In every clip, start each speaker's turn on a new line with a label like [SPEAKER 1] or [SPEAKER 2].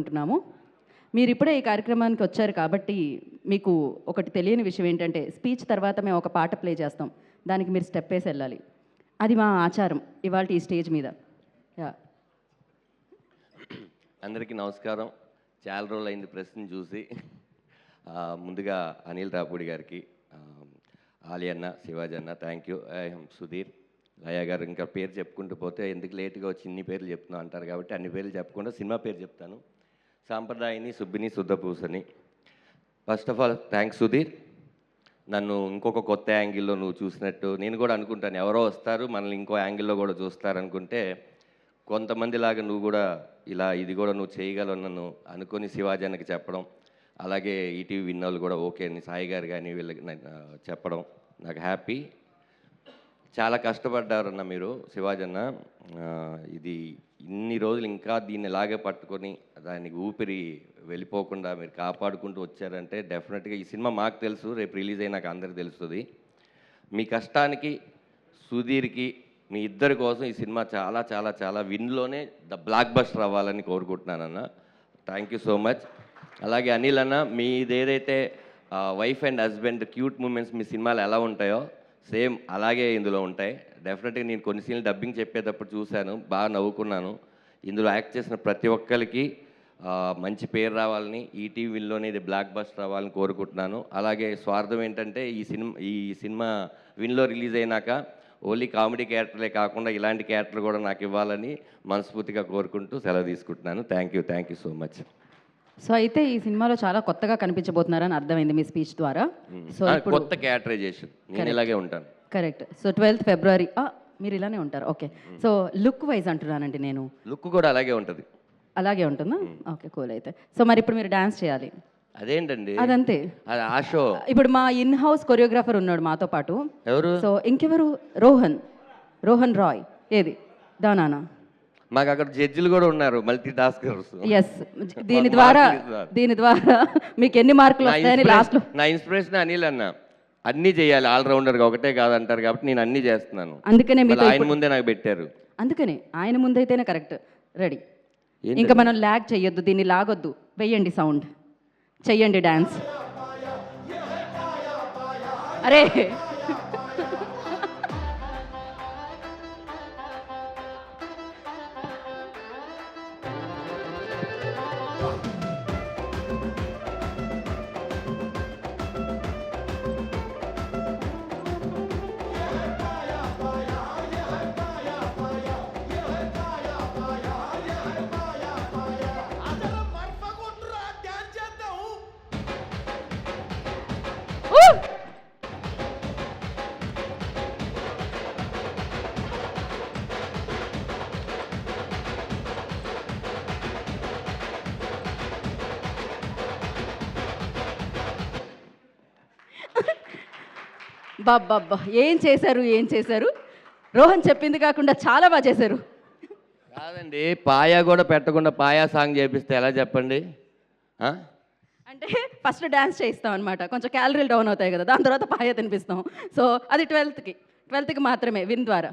[SPEAKER 1] ఉంటున్నాము. మీరు ఇప్పుడే ఈ కార్యక్రమానికి వచ్చారు కాబట్టి మీకు ఒకటి తెలియని విషయం ఏంటంటే స్పీచ్ తర్వాత మేము ఒక పాట ప్లే చేస్తాం. దానికి మీరు స్టెప్ వేసి వెళ్ళాలి. అది మా ఆచారం ఇవాళ ఈ స్టేజ్ మీద.
[SPEAKER 2] అందరికీ నమస్కారం. చాలా రోజులు అయింది ప్రెస్ని చూసి. ముందుగా అనిల్ రాపూడి గారికి, ఆలి అన్న, శివాజీ అన్న, థ్యాంక్ యూ. సుధీర్, లయ గారు, ఇంకా పేరు చెప్పుకుంటూ పోతే ఎందుకు లేట్గా వచ్చి ఇన్ని పేర్లు చెప్తున్నా అంటారు కాబట్టి అన్ని పేర్లు చెప్పకుండా సినిమా పేరు చెప్తాను. Sampradayani, Subbini, Suddhapoosani. First of all thanks Sudheer. నన్ను ఇంకొక కొత్త యాంగిల్లో నువ్వు చూసినట్టు నేను కూడా అనుకుంటాను. ఎవరో వస్తారు మనల్ని ఇంకో యాంగిల్లో కూడా చూస్తారనుకుంటే కొంతమందిలాగా నువ్వు కూడా ఇలా ఇది కూడా నువ్వు చేయగలవు నన్ను అనుకొని శివాజీ చెప్పడం, అలాగే ఈటీవీ విన్నోళ్ళు కూడా ఓకే అని సాయి గారు కానీ వీళ్ళకి చెప్పడం నాకు హ్యాపీ. చాలా కష్టపడ్డారన్న మీరు శివాజీ అన్న. ఇది ఇన్ని రోజులు ఇంకా దీన్ని ఇలాగే పట్టుకొని దానికి ఊపిరి వెళ్ళిపోకుండా మీరు కాపాడుకుంటూ వచ్చారంటే డెఫినెట్గా ఈ సినిమా మాకు తెలుసు, రేపు రిలీజ్ అయినాక అందరికీ తెలుస్తుంది. మీ కష్టానికి సుధీర్కి మీ ఇద్దరి కోసం ఈ సినిమా చాలా చాలా చాలా విన్లోనే ద బ్లాక్ బస్టర్ అవ్వాలని కోరుకుంటున్నానన్న. Thank you so much. అలాగే అనిల్ అన్న, మీది ఏదైతే wife and husband cute moments మీ సినిమాలు ఎలా ఉంటాయో సేమ్ అలాగే ఇందులో ఉంటాయి. డెఫినెట్గా నేను కొన్ని సీన్లు డబ్బింగ్ చెప్పేటప్పుడు చూశాను, బాగా నవ్వుకున్నాను. ఇందులో యాక్ట్ చేసిన ప్రతి ఒక్కరికి మంచి పేరు రావాలని, ఈటీవీ విన్లోనే ఇది బ్లాక్ బస్టర్ అవ్వాలని కోరుకుంటున్నాను. అలాగే స్వార్థం ఏంటంటే ఈ సినిమా విన్లో రిలీజ్ అయినాక ఓన్లీ కామెడీ క్యారెక్టర్లే కాకుండా ఇలాంటి క్యారెక్టర్ కూడా నాకు ఇవ్వాలని మనస్ఫూర్తిగా కోరుకుంటూ సెలవు తీసుకుంటున్నాను. Thank you so much.
[SPEAKER 1] So అయితే ఈ సినిమాలో చాలా కొత్తగా కనిపించబోతున్నారని అర్థమైంది మీ స్పీచ్ ద్వారా. సో
[SPEAKER 2] కొత్త క్యారెక్టరైజేషన్, నేను ఇలాగే ఉంటాను.
[SPEAKER 1] కరెక్ట్. సో 12th February మీరు ఇలానే ఉంటారు. ఓకే. సో లుక్ వైజ్ అంటున్నానండి నేను.
[SPEAKER 2] లుక్ కూడా అలాగే ఉంటుంది.
[SPEAKER 1] అలాగే ఉంటుందా? Okay, cool. అయితే సో మరి ఇప్పుడు మీరు డాన్స్ చేయాలి.
[SPEAKER 2] అదేంటండి?
[SPEAKER 1] అదంతే.
[SPEAKER 2] ఆ షో
[SPEAKER 1] ఇప్పుడు మా ఇన్ హౌస్ కొరియోగ్రాఫర్ ఉన్నాడు మాతో పాటు.
[SPEAKER 2] ఎవరు?
[SPEAKER 1] సో ఇంకెవరు? రోహన్ రాయ్. ఏది దానా?
[SPEAKER 2] మాకు అక్కడ జడ్జిలు కూడా ఉన్నారు, మల్టీ టాస్కర్స్.
[SPEAKER 1] ఎస్. దీని ద్వారా మీకు ఎన్ని మార్కులు వస్తాయని లాస్ట్లో.
[SPEAKER 2] నా ఇన్స్పిరేషన్ అనిల్ అన్న. అన్నీ చేయాలి, ఆల్రౌండర్గా ఒకటే కాదంటారు కాబట్టి నేను అన్నీ చేస్తున్నాను.
[SPEAKER 1] అందుకనే
[SPEAKER 2] ఆయన ముందే నాకు పెట్టారు.
[SPEAKER 1] అందుకనే ఆయన ముందైతేనే కరెక్ట్. రెడీ. ఇంకా మనం ల్యాగ్ చెయ్యొద్దు, దీన్ని లాగొద్దు. వెయ్యండి సౌండ్, చెయ్యండి డాన్స్. అరే బాబ్బా ఏం చేశారు. రోహన్ చెప్పింది కాకుండా చాలా బాగా చేశారు.
[SPEAKER 2] కాదండి, పాయా కూడా పెట్టకుండా పాయా సాంగ్ చేపిస్తే ఎలా చెప్పండి?
[SPEAKER 1] అంటే ఫస్ట్ డ్యాన్స్ చేయిస్తాం అనమాట, కొంచెం క్యాలరీలు డౌన్ అవుతాయి కదా, దాని తర్వాత పాయా తినిపిస్తాం. సో అది 12th మాత్రమే విన్ ద్వారా.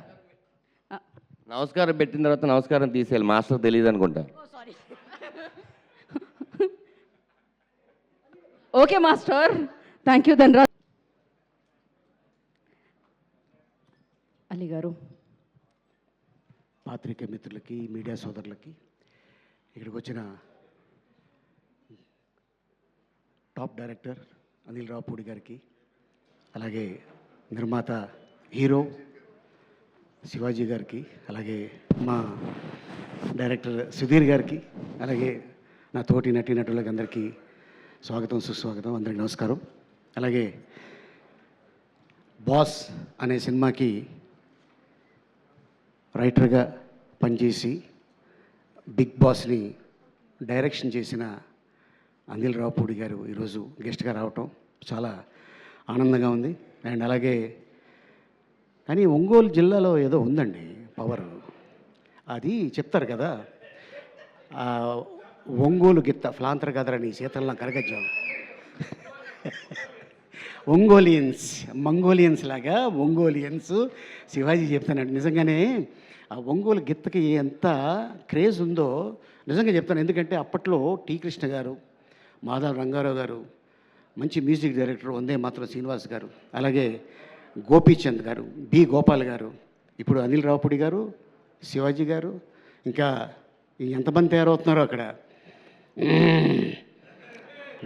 [SPEAKER 2] నమస్కారం పెట్టిన తర్వాత నమస్కారం తీసేయాలి, మాస్టర్ తెలియదు అనుకుంటా.
[SPEAKER 1] Okay master, thank you. Dhanraj Ali గారు,
[SPEAKER 3] పాత్రికేయ మిత్రులకి, మీడియా సోదరులకి, ఇక్కడికి వచ్చిన టాప్ డైరెక్టర్ అనిల్ రాపూడి గారికి, అలాగే నిర్మాత హీరో శివాజీ గారికి, అలాగే మా డైరెక్టర్ సుధీర్ గారికి, అలాగే నా తోటి నటీనటులకి అందరికీ స్వాగతం, సుస్వాగతం. అందరికీ నమస్కారం. అలాగే బాస్ అనే సినిమాకి రైటర్గా పనిచేసి బిగ్ బాస్ని డైరెక్షన్ చేసిన అనిల్ రాపూడి గారు ఈరోజు గెస్ట్గా రావటం చాలా ఆనందంగా ఉంది. అండ్ అలాగే కానీ ఒంగోలు జిల్లాలో ఏదో ఉందండి పవర్, అది చెప్తారు కదా, ఒంగోలు గిత్త ఫ్లాంతర్ కదరని శీతల్లా కరగజ్జాం. మంగోలియన్స్ లాగా ఒంగోలియన్స్ శివాజీ చెప్తానండి. నిజంగానే ఆ ఒంగోలు గిత్తకి ఎంత క్రేజ్ ఉందో నిజంగా చెప్తాను, ఎందుకంటే అప్పట్లో టి కృష్ణ గారు, మాధవ రంగారావు గారు, మంచి మ్యూజిక్ డైరెక్టర్ వందే మాత్రం శ్రీనివాస్ గారు, అలాగే గోపీచంద్ గారు, బి గోపాల్ గారు, ఇప్పుడు అనిల్ రావుపూడి గారు, శివాజీ గారు, ఇంకా ఎంతమంది తయారవుతున్నారో అక్కడ.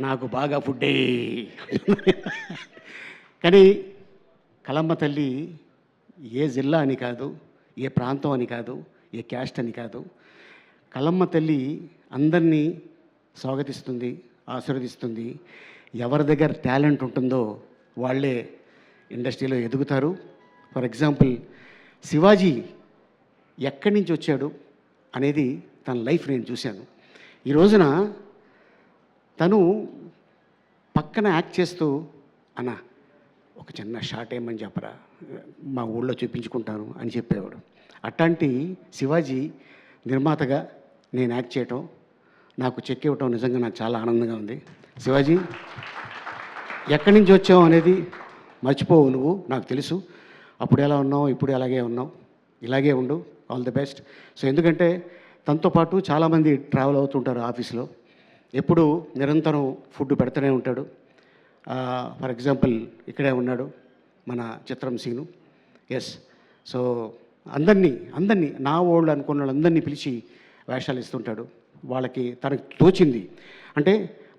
[SPEAKER 3] నాకు బాగా ఫుడ్డే. కానీ కలమ్మ తల్లి ఏ జిల్లా అని కాదు, ఏ ప్రాంతం అని కాదు, ఏ క్యాస్ట్ అని కాదు. కలమ్మ తల్లి అందరినీ స్వాగతిస్తుంది, ఆశీర్వదిస్తుంది. ఎవరి దగ్గర టాలెంట్ ఉంటుందో వాళ్ళే ఇండస్ట్రీలో ఎదుగుతారు. ఫర్ ఎగ్జాంపుల్, శివాజీ ఎక్కడి నుంచి వచ్చాడు అనేది తన లైఫ్ నేను చూశాను. ఈ రోజున తను పక్కన యాక్ట్ చేస్తూ, అన్న ఒక చిన్న షాట్ ఏమని చెప్పరా, మా ఊళ్ళో చూపించుకుంటాను అని చెప్పేవాడు. అట్లాంటి శివాజీ నిర్మాతగా నేను యాక్ట్ చేయటం, నాకు చెక్ ఇవ్వటం నిజంగా నాకు చాలా ఆనందంగా ఉంది. శివాజీ, ఎక్కడి నుంచి వచ్చావు అనేది మర్చిపోవు నువ్వు, నాకు తెలుసు. అప్పుడు ఎలా ఉన్నావు, ఇప్పుడు అలాగే ఉన్నావు, ఇలాగే ఉండు. All the best. సో ఎందుకంటే తనతో పాటు చాలామంది ట్రావెల్ అవుతుంటారు ఆఫీస్లో, ఎప్పుడు నిరంతరం ఫుడ్ పెడుతూనే ఉంటాడు. ఫర్ ఎగ్జాంపుల్ ఇక్కడే ఉన్నాడు మన చిత్రం సీను. ఎస్. సో అందరినీ నా వాళ్ళు అనుకున్న వాళ్ళందరినీ పిలిచి వేషాలు ఇస్తుంటాడు. వాళ్ళకి తనకు తోచింది అంటే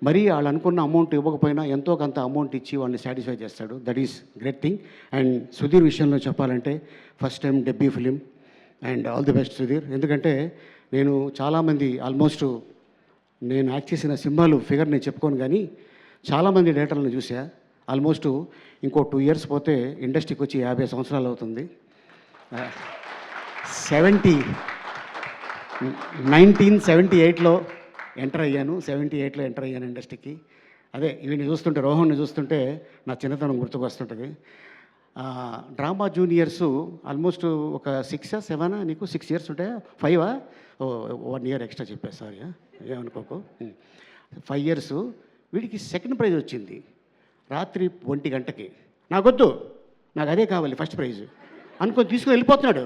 [SPEAKER 3] మరీ వాళ్ళు అనుకున్న అమౌంట్ ఇవ్వకపోయినా ఎంతో కొంత అమౌంట్ ఇచ్చి వాళ్ళని సాటిస్ఫై చేస్తాడు. That is great thing. And Sudheer విషయంలో చెప్పాలంటే first time debut film, and all the best Sudheer. ఎందుకంటే నేను చాలామంది ఆల్మోస్ట్ నేను యాక్ట్ చేసిన సినిమాలు ఫిగర్ నేను చెప్పుకోను, కానీ చాలామంది డేటర్లను చూసా. ఆల్మోస్ట్ ఇంకో 2 years పోతే ఇండస్ట్రీకి వచ్చి 50 సంవత్సరాలు అవుతుంది. 1978లో ఎంటర్ అయ్యాను. 78లో ఎంటర్ అయ్యాను ఇండస్ట్రీకి. అదే వీడిని చూస్తుంటే, రోహన్ని చూస్తుంటే నా చిన్నతనం గుర్తుకు వస్తుంటుంది. డ్రామా జూనియర్స్ ఆల్మోస్ట్ ఒక 6 7 నీకు 6 years ఉంటాయా, 5 1 year ఎక్స్ట్రా చెప్పా, సారీ ఏమనుకోకు. 5 years. వీడికి సెకండ్ ప్రైజ్ వచ్చింది రాత్రి 1 గంటకి. నాకొద్దు, నాకు అదే కావాలి ఫస్ట్ ప్రైజ్ అనుకొని తీసుకుని వెళ్ళిపోతున్నాడు.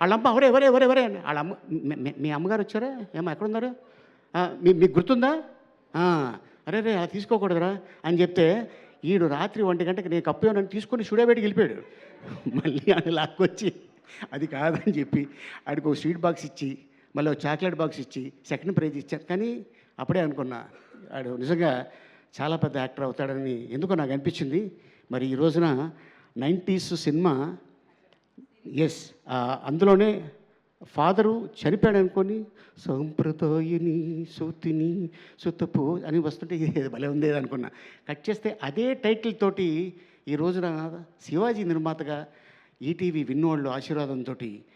[SPEAKER 3] వాళ్ళమ్మ ఎవరే ఎవరే ఎవరే ఎవరే అని. వాళ్ళ అమ్మ, మీ అమ్మగారు వచ్చారా, ఏమో ఎక్కడున్నారు, మీకు గుర్తుందా, అరే రే అలా తీసుకోకూడదురా అని చెప్తే, ఈడు రాత్రి 1 గంటకి నేను కప్పు నన్ను తీసుకొని స్టూడియోబెట్కి వెళ్ళిపోయాడు. మళ్ళీ అని లాక్కొచ్చి అది కాదని చెప్పి ఆడికి ఒక స్వీట్ బాక్స్ ఇచ్చి, మళ్ళీ ఒక చాక్లెట్ బాక్స్ ఇచ్చి సెకండ్ ప్రైజ్ ఇచ్చాను. కానీ అప్పుడే అనుకున్నా ఆడు నిజంగా చాలా పెద్ద యాక్టర్ అవుతాడని ఎందుకో నాకు అనిపించింది. మరి ఈ రోజున 90s సినిమా, ఎస్, అందులోనే ఫాదరు చనిపోయాడు అనుకొని సంప్రదాయని సూతిని సుతపు అని వస్తుంటే ఇది భలే ఉంది అనుకున్నా. కట్ చేస్తే అదే టైటిల్ తోటి ఈ రోజున శివాజీ నిర్మాతగా ఈటీవీ విన్నోళ్ళు ఆశీర్వాదంతో